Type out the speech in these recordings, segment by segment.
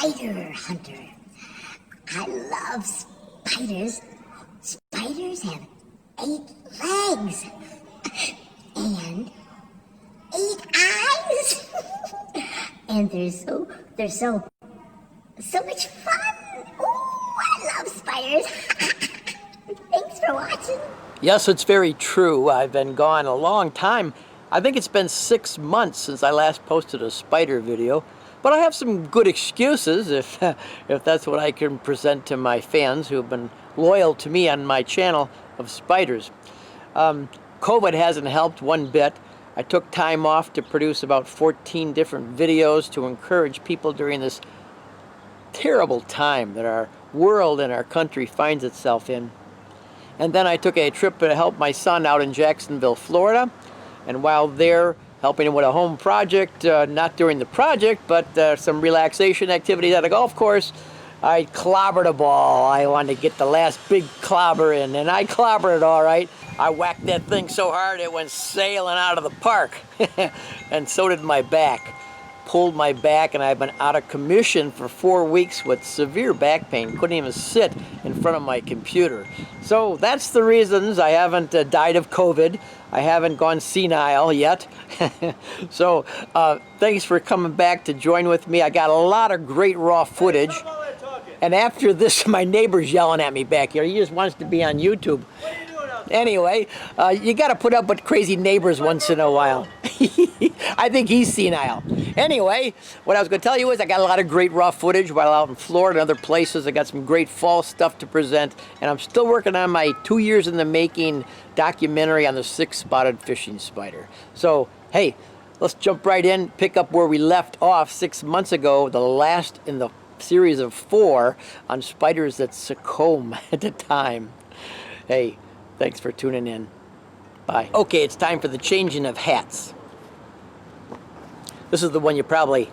spider hunter. I love spiders. Spiders have 8 legs and 8 eyes. And they're so much fun. Oh, I love spiders. Thanks for watching. Yes, it's very true. I've been gone a long time. I think it's been 6 months since I last posted a spider video, but I have some good excuses if that's what I can present to my fans who have been loyal to me on my channel of spiders. COVID hasn't helped one bit. I took time off to produce about 14 different videos to encourage people during this terrible time that our world and our country finds itself in. And then I took a trip to help my son out in Jacksonville, Florida. And while there, helping him with a home project, not during the project, but some relaxation activities at a golf course, I clobbered a ball. I wanted to get the last big clobber in, and I clobbered it all right. I whacked that thing so hard it went sailing out of the park. And so did my back. Pulled my back, and I've been out of commission for 4 weeks with severe back pain. Couldn't even sit in front of my computer. So that's the reasons I haven't died of COVID. I haven't gone senile yet. So thanks for coming back to join with me. I got a lot of great raw footage. And after this, my neighbor's yelling at me back here. He just wants to be on YouTube. Anyway, you got to put up with crazy neighbors once in a while. I think he's senile. Anyway, what I was going to tell you is I got a lot of great raw footage while out in Florida and other places. I got some great fall stuff to present, and I'm still working on my 2 years in the making documentary on the 6-spotted fishing spider. So, hey, let's jump right in, pick up where we left off 6 months ago, the last in the series of 4 on spiders that succumb to time. Hey, thanks for tuning in. Bye. Okay, it's time for the changing of hats. This is the one you probably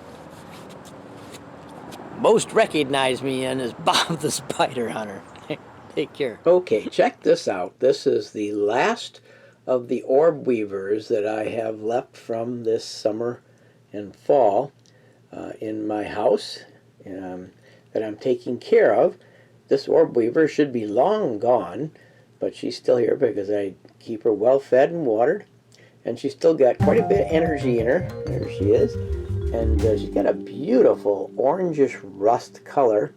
most recognize me in, is Bob the Spider Hunter. Take care. Okay, check this out. This is the last of the orb weavers that I have left from this summer and fall in my house that I'm taking care of. This orb weaver should be long gone, but she's still here because I keep her well fed and watered. And she's still got quite a bit of energy in her. There she is. And she's got a beautiful orangish rust color.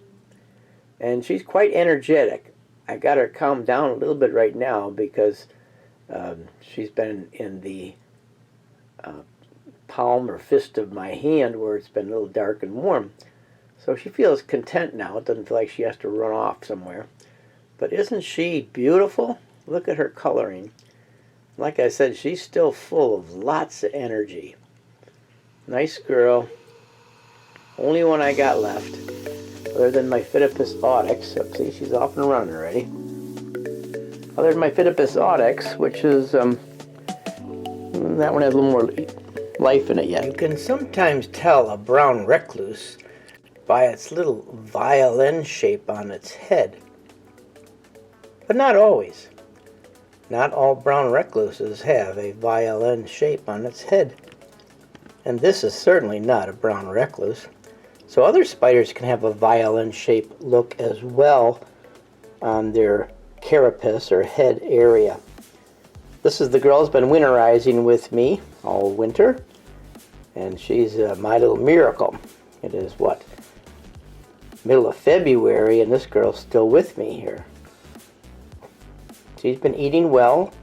And she's quite energetic. I got her calmed down a little bit right now because she's been in the palm or fist of my hand where it's been a little dark and warm. So she feels content now. It doesn't feel like she has to run off somewhere. But isn't she beautiful? Look at her coloring. Like I said, she's still full of lots of energy. Nice girl. Only one I got left, other than my Phidippus audex. See, she's off and running already. Other than my Phidippus audex, which is, that one has a little more life in it yet. You can sometimes tell a brown recluse by its little violin shape on its head. But not always. Not all brown recluses have a violin shape on its head. And this is certainly not a brown recluse. So other spiders can have a violin-shaped look as well on their carapace or head area. This is the girl who's been winterizing with me all winter. And she's my little miracle. It is what? Middle of February, and this girl's still with me here. She's been eating well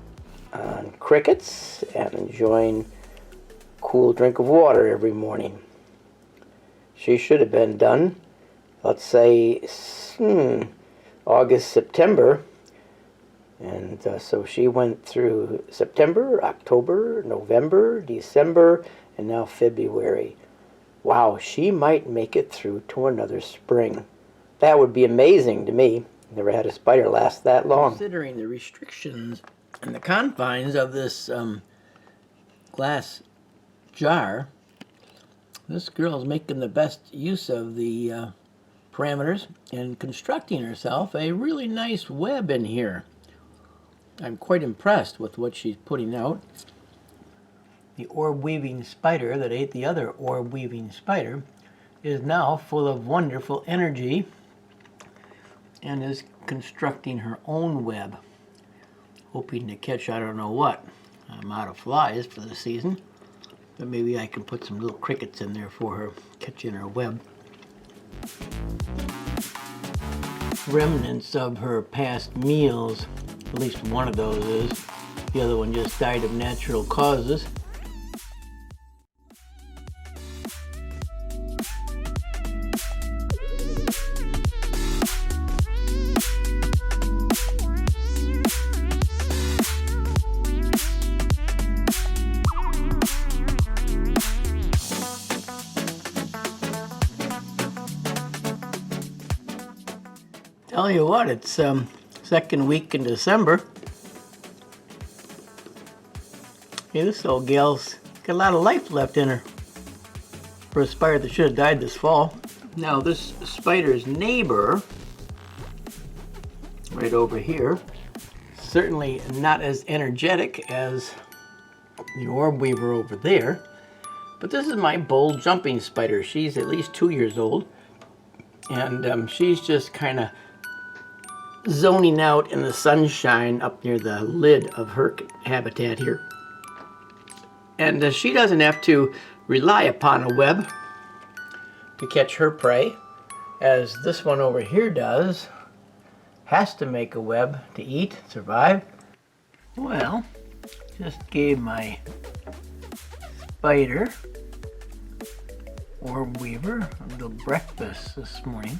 on crickets and enjoying a cool drink of water every morning. She should have been done, let's say, August, September. And so she went through September, October, November, December, and now February. Wow, she might make it through to another spring. That would be amazing to me. Never had a spider last that long. Considering the restrictions and the confines of this glass jar, this girl's making the best use of the parameters and constructing herself a really nice web in here. I'm quite impressed with what she's putting out. The orb weaving spider that ate the other orb weaving spider is now full of wonderful energy and is constructing her own web, hoping to catch I don't know what. I'm out of flies for the season, but maybe I can put some little crickets in there for her, catching her web. Remnants of her past meals, at least one of those is. The other one just died of natural causes. Tell you what, it's second week in December. Hey, this old gal's got a lot of life left in her for a spider that should have died this fall. Now this spider's neighbor, right over here, certainly not as energetic as the orb weaver over there, but this is my bold jumping spider. She's at least 2 years old, and she's just kind of zoning out in the sunshine up near the lid of her habitat here. And she doesn't have to rely upon a web to catch her prey, as this one over here does. Has to make a web to eat, survive. Well, just gave my spider, orb weaver, a little breakfast this morning.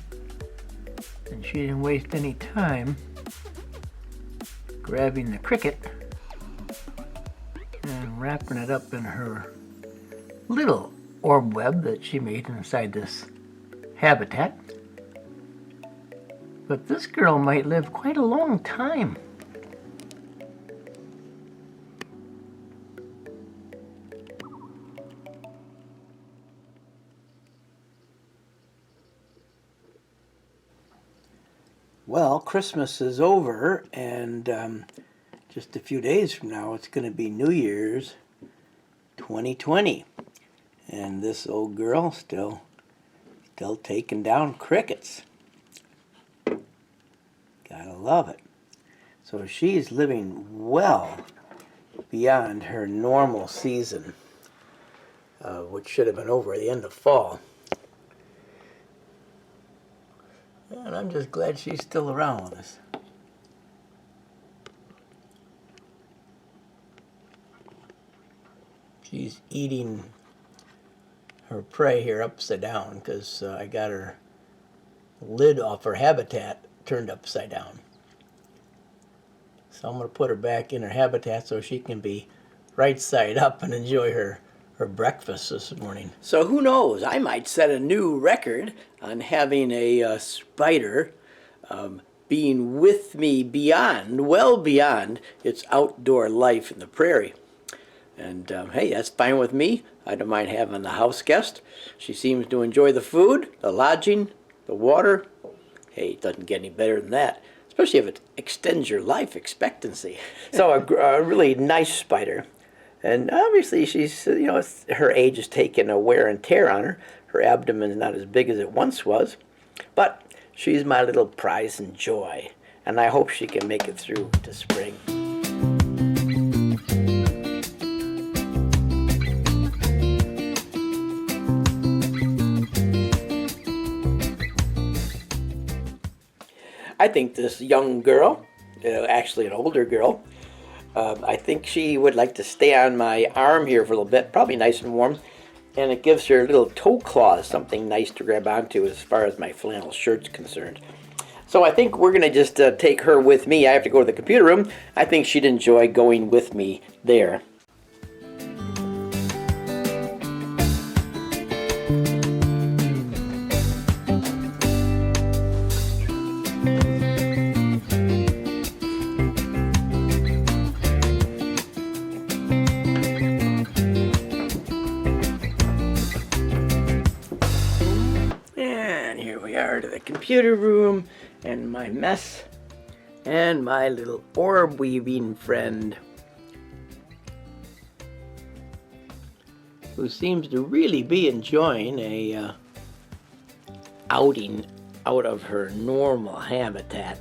And she didn't waste any time grabbing the cricket and wrapping it up in her little orb web that she made inside this habitat. But this girl might live quite a long time. Well, Christmas is over, and just a few days from now, it's going to be New Year's 2020. And this old girl still taking down crickets. Gotta love it. So she's living well beyond her normal season, which should have been over at the end of fall. And I'm just glad she's still around with us. She's eating her prey here upside down because I got her lid off her habitat turned upside down. So I'm going to put her back in her habitat so she can be right side up and enjoy her breakfast this morning. So who knows, I might set a new record on having a spider being with me well beyond its outdoor life in the prairie. And hey, that's fine with me. I don't mind having the house guest. She seems to enjoy the food, the lodging, the water. Hey, it doesn't get any better than that, especially if it extends your life expectancy. So a really nice spider. And obviously she's, her age has taken a wear and tear on her. Her abdomen's not as big as it once was. But she's my little prize and joy. And I hope she can make it through to spring. I think this young girl, actually an older girl, I think she would like to stay on my arm here for a little bit, probably nice and warm. And it gives her little toe claws something nice to grab onto as far as my flannel shirt's concerned. So I think we're going to just take her with me. I have to go to the computer room. I think she'd enjoy going with me there. To the computer room and my mess and my little orb weaving friend, who seems to really be enjoying a outing out of her normal habitat.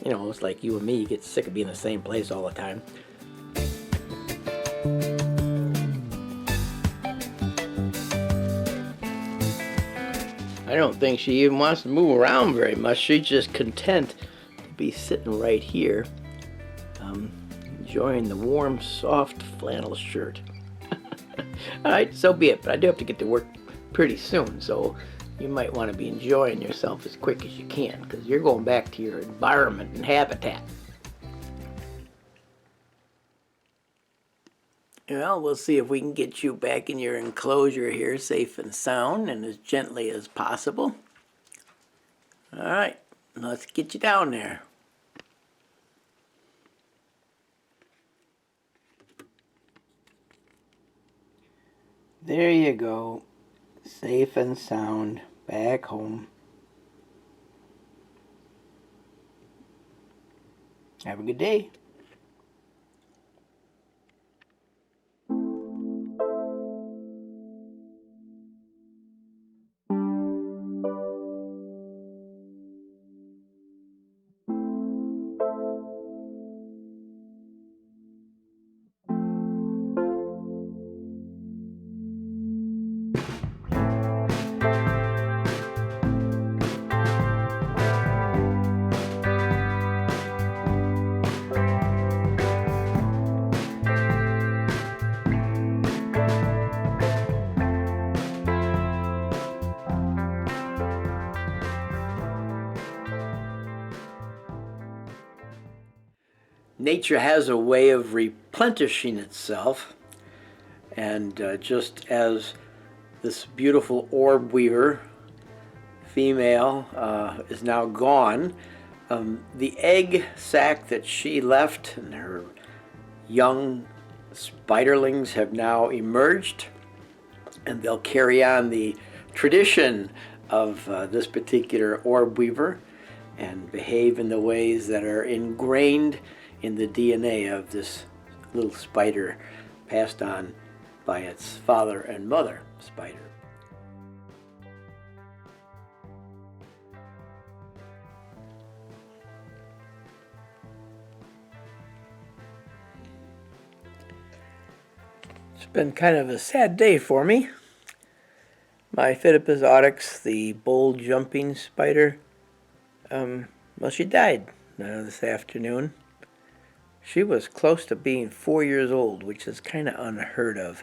You know, it's like you and me, you get sick of being in the same place all the time. I don't think she even wants to move around very much. She's just content to be sitting right here, enjoying the warm, soft flannel shirt. All right, so be it, but I do have to get to work pretty soon, so you might want to be enjoying yourself as quick as you can, because you're going back to your environment and habitat. Well, we'll see if we can get you back in your enclosure here safe and sound and as gently as possible. All right, let's get you down there. There you go, safe and sound, back home. Have a good day. Nature has a way of replenishing itself, and just as this beautiful orb weaver female is now gone, the egg sac that she left and her young spiderlings have now emerged, and they'll carry on the tradition of this particular orb weaver and behave in the ways that are ingrained in the DNA of this little spider, passed on by its father and mother spider. It's been kind of a sad day for me. My Phidippus audax, the bold jumping spider, well, she died this afternoon. She was close to being 4 years old, which is kind of unheard of.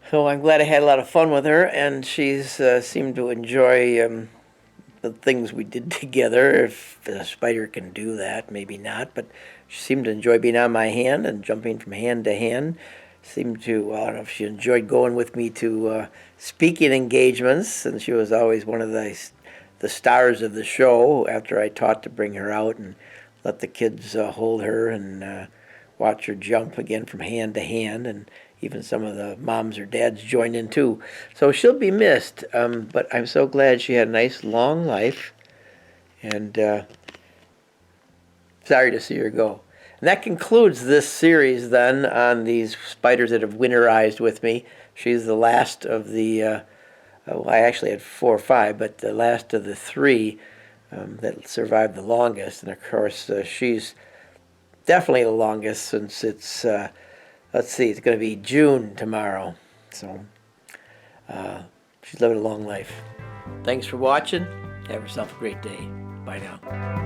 So I'm glad I had a lot of fun with her, and she's seemed to enjoy the things we did together. If a spider can do that, maybe not, but she seemed to enjoy being on my hand and jumping from hand to hand. Seemed to, well, I don't know if she enjoyed going with me to speaking engagements, and she was always one of the stars of the show after I taught to bring her out and let the kids hold her and watch her jump again from hand to hand, and even some of the moms or dads joined in too. So she'll be missed, but I'm so glad she had a nice long life, and sorry to see her go. And that concludes this series then on these spiders that have winterized with me. She's the last of the, well, I actually had 4 or 5, but the last of the 3 that survived the longest. And of course, she's definitely the longest, since it's, let's see, it's going to be June tomorrow. So she's living a long life. Thanks for watching. Have yourself a great day. Bye now.